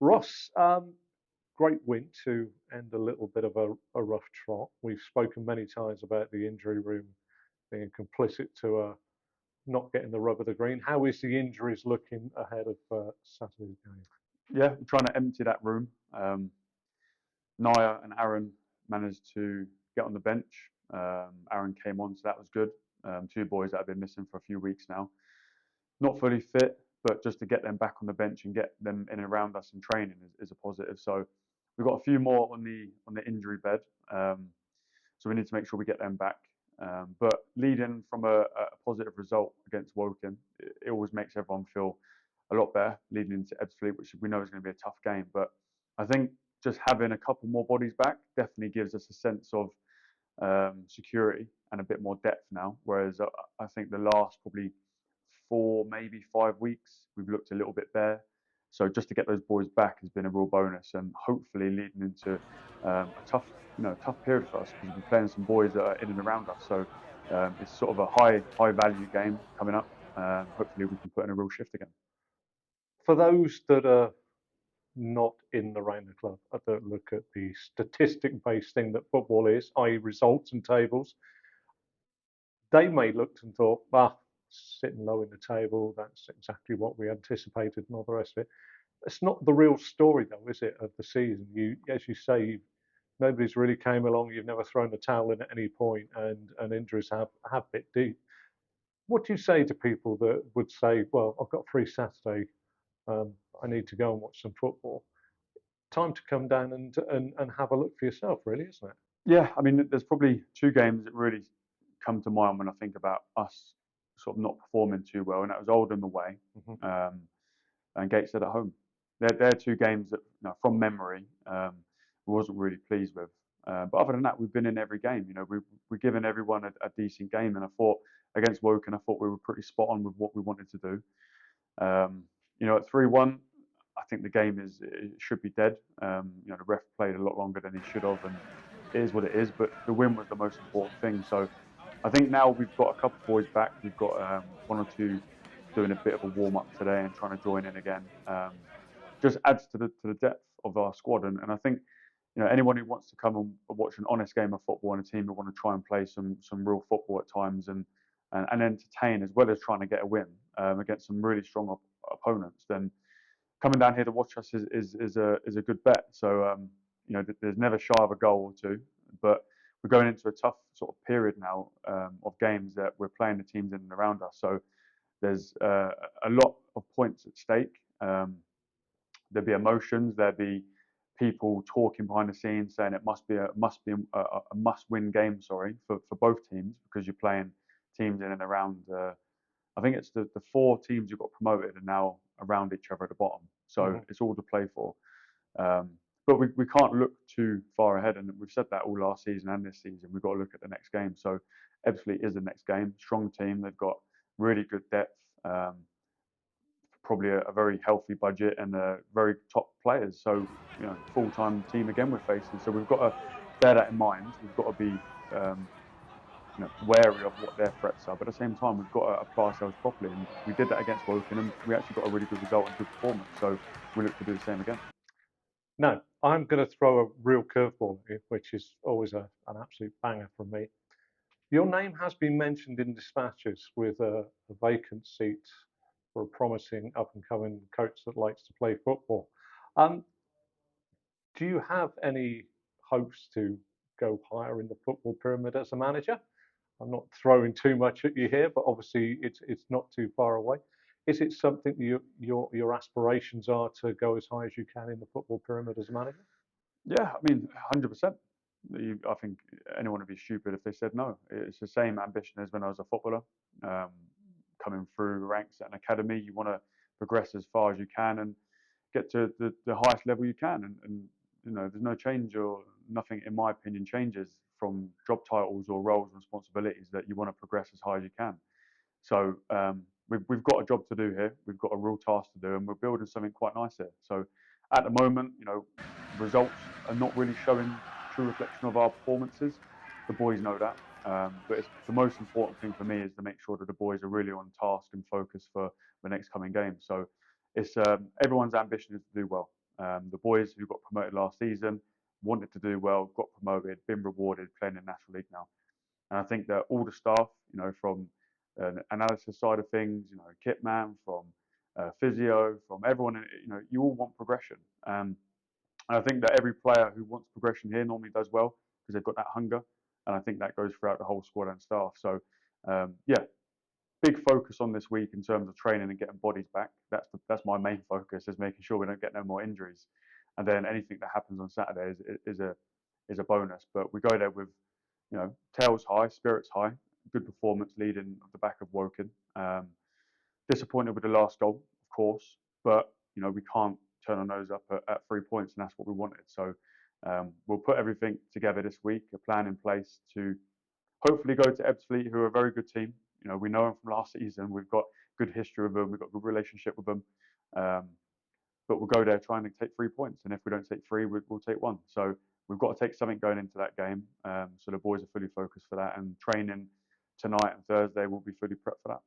Ross, great win to end a little bit of a rough trot. We've spoken many times about the injury room being complicit to not getting the rub of the green. How is the injuries looking ahead of Saturday's game? Yeah, we're trying to empty that room. Naya and Aaron managed to get on the bench. Aaron came on, so that was good. Two boys that have been missing for a few weeks now. Not fully fit, but just to get them back on the bench and get them in and around us in training is a positive. So we've got a few more on the injury bed. So we need to make sure we get them back. But leading from a positive result against Woking, it always makes everyone feel a lot better leading into Ebbsfleet, which we know is going to be a tough game. But I think just having a couple more bodies back definitely gives us a sense of security and a bit more depth now. Whereas I think the last probably 4, maybe 5 weeks, we've looked a little bit bare. So just to get those boys back has been a real bonus, and hopefully leading into a tough period for us because we're playing some boys that are in and around us. So it's sort of a high value game coming up. Hopefully we can put in a real shift again. For those that are not in the round the club, that look at the statistic-based thing that football is, i.e., results and tables, they may looked and thought, sitting low in the table, that's exactly what we anticipated and all the rest of it. It's not the real story, though, is it, of the season? As you say, nobody's really came along. You've never thrown a towel in at any point, and injuries have bit deep. What do you say to people that would say, "Well, I've got free Saturday. I need to go and watch some football." Time to come down and have a look for yourself, really, isn't it? Yeah, I mean, there's probably two games that really come to mind when I think about us sort of not performing too well, and that was Oldham away and Gateshead at home. They're two games that, from memory, we wasn't really pleased with. But other than that, we've been in every game. We've given everyone a decent game, and I thought against Woking, I thought we were pretty spot on with what we wanted to do. At 3-1, I think the game it should be dead. The ref played a lot longer than he should have, and it is what it is. But the win was the most important thing. So I think now we've got a couple of boys back. We've got one or two doing a bit of a warm up today and trying to join in again. Just adds to the depth of our squad, and I think anyone who wants to come and watch an honest game of football and a team who want to try and play some real football at times and entertain as well as trying to get a win against some really strong opponents, then coming down here to watch us is a good bet. So there's never shy of a goal or two, but we're going into a tough sort of period now of games that we're playing the teams in and around us. So there's a lot of points at stake. There'll be emotions. There'll be people talking behind the scenes saying it must be a must-win game. Sorry, for both teams, because you're playing teams in and around. I think it's the 4 teams who got promoted are now around each other at the bottom. So it's all to play for. But we can't look too far ahead, and we've said that all last season and this season. We've got to look at the next game. So Ebbsfleet is the next game. Strong team. They've got really good depth. Probably a very healthy budget and very top players. So full-time team again we're facing. So we've got to bear that in mind. We've got to be wary of what their threats are, but at the same time we've got to apply ourselves properly, and we did that against Woking, and we actually got a really good result and good performance. So we look to do the same again. Now, I'm going to throw a real curveball here, which is always an absolute banger from me. Your name has been mentioned in dispatches with a vacant seat for a promising up-and-coming coach that likes to play football. Do you have any hopes to go higher in the football pyramid as a manager? I'm not throwing too much at you here, but obviously it's not too far away. Is it something your aspirations are to go as high as you can in the football pyramid as a manager? Yeah, I mean, 100%. I think anyone would be stupid if they said no. It's the same ambition as when I was a footballer. Coming through ranks at an academy, you want to progress as far as you can and get to the highest level you can. And there's no change, or nothing, in my opinion, changes from job titles or roles and responsibilities, that you want to progress as high as you can. So we've got a job to do here. We've got a real task to do, and we're building something quite nice here. So at the moment, results are not really showing true reflection of our performances. The boys know that. But the most important thing for me is to make sure that the boys are really on task and focused for the next coming game. So it's everyone's ambition is to do well. The boys who got promoted last season wanted to do well, got promoted, been rewarded, playing in National League now. And I think that all the staff, from an analysis side of things, kit man, from physio, from everyone, you all want progression. And I think that every player who wants progression here normally does well because they've got that hunger. And I think that goes throughout the whole squad and staff. So, yeah, big focus on this week in terms of training and getting bodies back. That's my main focus, is making sure we don't get no more injuries. And then anything that happens on Saturday is a bonus. But we go there with, tails high, spirits high, good performance leading off the back of Woking. Disappointed with the last goal, of course, but we can't turn our nose up at 3 points, and that's what we wanted. So we'll put everything together this week, a plan in place to hopefully go to Ebbsfleet, who are a very good team. We know them from last season. We've got good history with them. We've got a good relationship with them. But we'll go there trying to take 3 points, and if we don't take three, we'll take one. So we've got to take something going into that game. So the boys are fully focused for that, and training tonight and Thursday will be fully prepped for that.